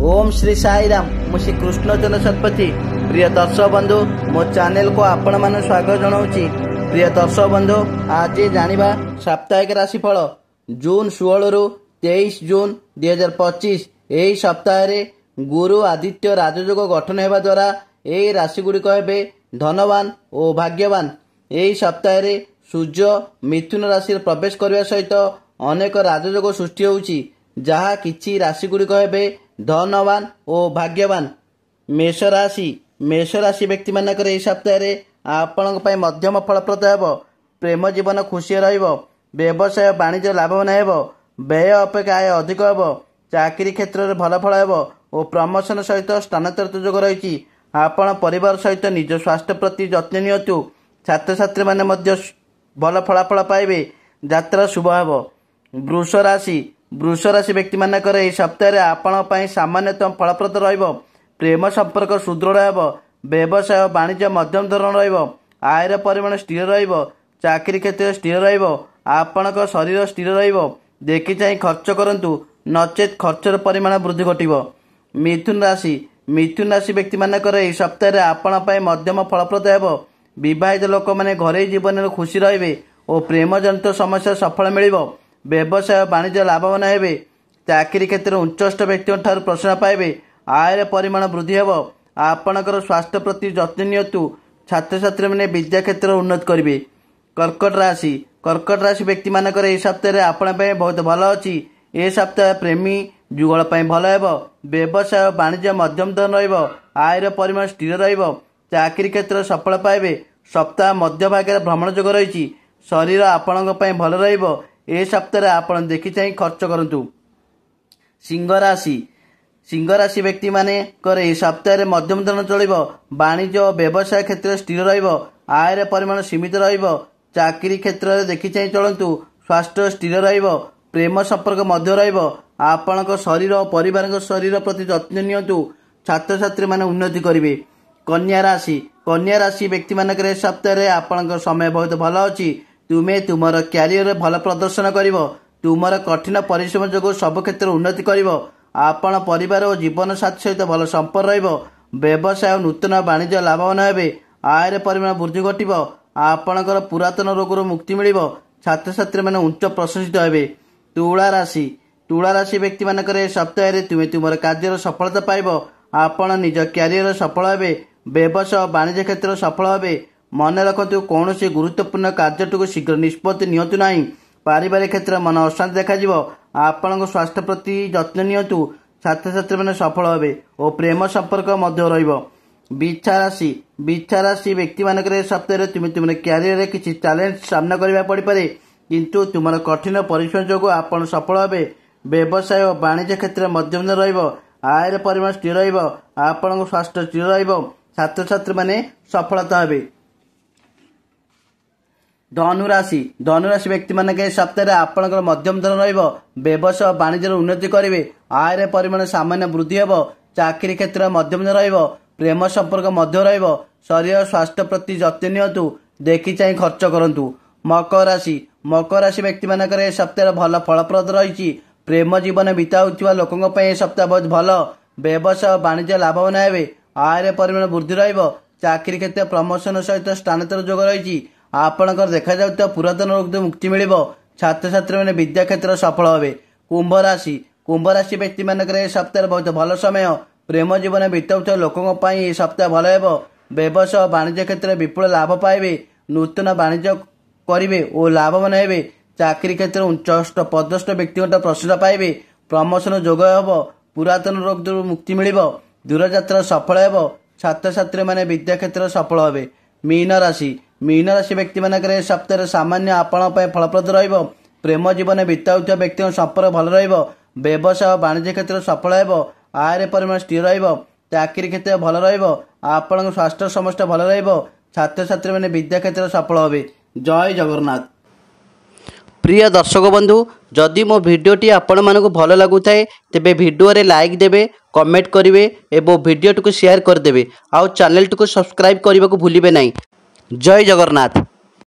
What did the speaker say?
ओम श्री साईराम मु श्री कृष्णचंद्र शतपथी। प्रिय दर्शक बंधु मो चैनल को आपण मान स्वागत जनाऊँगी। प्रिय दर्शक बंधु आज जानिबा साप्ताहिक राशिफल जून 16 रु 23 जून 2025। यही सप्ताह गुरु आदित्य राजयोग गठन होगा द्वारा यही राशि गुड़िक हे धनवान और भाग्यवान। यही सप्ताह सूर्य मिथुन राशि प्रवेश करने सहित अनेक राजयोग सृष्टि होउची जहा किछि राशि गुड़िक हे धनवान और भाग्यवान। मेष राशि व्यक्ति मानक सप्ताह आपण मध्यम फलप्रद हेब। प्रेम जीवन खुशी रहिबो। व्यवसाय वाणिज्य लाभवान हेबो। व्यय अपेक्षा आय अधिक हेबो। चाकरी क्षेत्र में भल फल हेबो और प्रमोशन सहित स्थानांतरित योग रही। आपण परिवार सहित निज स्वास्थ्य प्रति जत्न नियंतु। छात्र छात्री माने मध्य भल फलाफल पाइबे। यात्रा शुभ हेबो। वृष राशि व्यक्ति मानक सप्ताह आपण सामान्यतम फलप्रद रहिबो। प्रेम संपर्क सुदृढ़ हेबो। व्यवसाय वाणिज्य मध्यम धरण रहिबो। आयर परिमाण स्थिर रहिबो। चाकरी क्षेत्र स्थिर रहिबो। आपणक शरीर स्थिर रहिबो। देखि चाहि खर्च करंतु नचेत खर्चर परिमाण वृद्धि घटिबो। मिथुन राशि व्यक्ति मानक सप्ताह आपण मध्यम फलप्रद हेबो। विवाहित लोक माने घरे जीवन में खुशी रहिबे और प्रेम जनित समस्या सफल मिलिबो। व्यवसाय वाणिज्य लाभवान हेबे। चाकरी क्षेत्र उच्चस्थ व्यक्तियों ठार प्रशंसा पाइबे। आयर परिमाण वृद्धि हेबो। आपणकर स्वास्थ्य प्रति जत्न नियंतु। छात्र छात्री माने विद्या क्षेत्र उन्नति करिवे। कर्कट राशि व्यक्ति मानकर सप्ताह आपण बहुत भल अछि। ए सप्ताह प्रेमी जुगल भल हेबो। व्यवसाय वाणिज्य मध्यम धरण रहिबो। आयर परिमाण स्थिर रहिबो। चाकरी क्षेत्र सफल पाइबे। सप्ताह मध्य भाग भ्रमण योग रही। शरीर आपण भल रहिबो। ए सप्ताह आपण देखि चाहि खर्च करंतु। सिंह राशि व्यक्ति माने सप्ताह मध्यम धरण चलिबो। वाणिज्य और व्यवसाय क्षेत्र स्थिर रहिबो। आयर परिमाण सीमित रहिबो। चाकरी क्षेत्र में देखि चाहि चलंतु। स्वास्थ्य स्थिर रहिबो। प्रेम संपर्क मध्य रहिबो। आपणक शरीर और परिवार शरीर प्रति जत्न नियंतु। छात्र छात्री माने उन्नति करिवे। कन्या राशि व्यक्ति मानक सप्ताह आपणक समय बहुत भल अछि। तुमे तुमर क्यारियर भल प्रदर्शन करिवो। तुमर कठिन परिश्रम जो सब क्षेत्र उन्नति करिवो। आपण परिवार और जीवन साथी सहित भल संपर्क रहिबो। व्यवसाय और नूतन वाणिज्य लाभवान हेबे। आयर परिमाण वृद्धि घटिबो। आपणकर पुरातन रोगर मुक्ति मिलिबो। छात्र छात्री माने उच्च प्रशंसित हेबे। तुला राशि व्यक्ति मानक सप्ताह तुमे तुमर कार्य सफलता पाइबो। आपण निज क्यारियर सफल हेबे। व्यवसाय वाणिज्य क्षेत्र सफल हेबे। मन रखतु कौन से गुरुत्वपूर्ण कार्यटू शीघ्र निष्पत्ति नियंतु नहीं। पारिवारिक क्षेत्र मन अशांति देखा। आपण स्वास्थ्य प्रति जत्न नियंतु। छात्र छात्री मैंने सफल हेबे और प्रेम संपर्क मध्य रहिबो। बिच्छा राशि व्यक्ति मानक सप्ताह तुम तुम क्यारियर किसी चैलेंज सामना करने पड़ पारे किंतु तुम कठिन परिश्रम जो आपण सफल हेबे। व्यवसाय और वाणिज्य क्षेत्र मध्यम रहिबो। आयर परिमाण स्थिर रहिबो। आपण स्वास्थ्य स्थिर रहिबो। छात्र छात्री माने सफलता हेबे। धनुराशि व्यक्ति मानक सप्ताह आपणकर मध्यम धरण रहिबो। व्यवसाय वाणिज्य उन्नति करिवे। आयर परिमाण सामान्य वृद्धि हेबो। चाकरी क्षेत्र मध्यम धरण रहिबो। प्रेम संपर्क मध्य रहिबो। शरीर स्वास्थ्य प्रति जत्न नियंतु। देखि चाहि खर्च करंतु। मकर राशि व्यक्ति मानक सप्ताह भल फलप्रद रही। प्रेम जीवन बिताउथिबा लोकंक पय सप्ताह बहुत भल। व्यवसाय वाणिज्य लाभवान हेबे। आयर परिमाण वृद्धि रहिबो। चाकरी क्षेत्र प्रमोशन सहित स्थानांतर योग रही। आपणकर देखा जाउता पुरातन रोग मुक्ति मिलिबो। छात्र छात्री माने विद्या क्षेत्र सफल हेबे। कुंभ राशि व्यक्ति मानक सप्ताह बहुत भल समय। प्रेम जीवन बिताउଥିବା लोकंक पय सप्ताह भल हेबो। व्यवसाय वाणिज्य क्षेत्र विपुल लाभ पाइबे। नूतन वाणिज्य करिवे और लाभवान हेबे। चाकरी क्षेत्र उच्च पदस्थ व्यक्तिगत प्रशंसा पाइबे। प्रमोशन योग हेबो। पुरातन रोग मुक्ति मिलिबो। दूरयात्रा सफल हेबो। छात्र छात्री माने विद्या क्षेत्र सफल हेबे। मीन राशि व्यक्ति मानक सप्ताह सामान्य आपण फलप्रद रहिबो। प्रेम जीवन बिताउଥିବା व्यक्ति संपर्क भल रहिबो। व्यवसाय वाणिज्य क्षेत्र सफल हेबो। आयर परिमाण स्थिर रहिबो। चाकरी क्षेत्र भल रहिबो। आपण स्वास्थ्य समस्त भल रहिबो। छात्र छात्री माने विद्या क्षेत्र सफल हेबे। जय जगन्नाथ। प्रिय दर्शक बंधु जदि मो भिडियोटी आपण मानक भल लगुथाए तेबे भिडियो रे लाइक देबे, कमेंट करिवे एवं भिडियोटी को शेयर कर देबे। आउ चैनल टी को सब्सक्राइब करने को भूलिबे नहीं। जय जगन्नाथ।